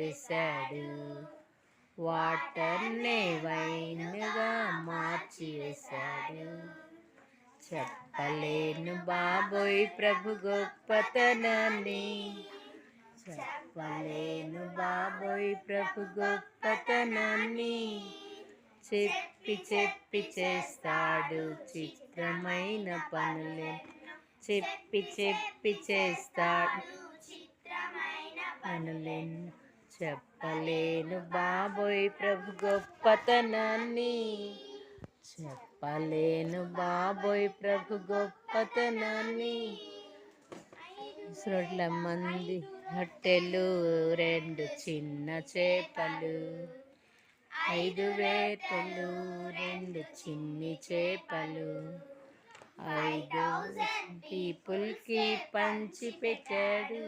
వేశాడు, వాటర్నే వైన్గా మార్చి వేశాడు. చెప్పలేను బాబోయ్ ప్రభు గొప్పతనాన్ని, చెప్పలేను బాబోయ్ ప్రభు గొప్పతనాన్ని. చెప్పి చెప్పి చేస్తాడు చిత్రమైన పనులే, చెప్పి చెప్పి చేస్తాడు పనులెన్నో. చెప్పలేను బాబోయ్ ప్రభు గొప్పతనాన్ని, చెప్పలేను బాబోయ్ ప్రభు గొప్పతనాన్ని. రొట్ల మంది రొట్టెలు, 2 చిన్న చేపలు, 5 వేటలు, 2 చిన్ని చేపలు, 5 పీపుల్కి పంచి పెట్టాడు.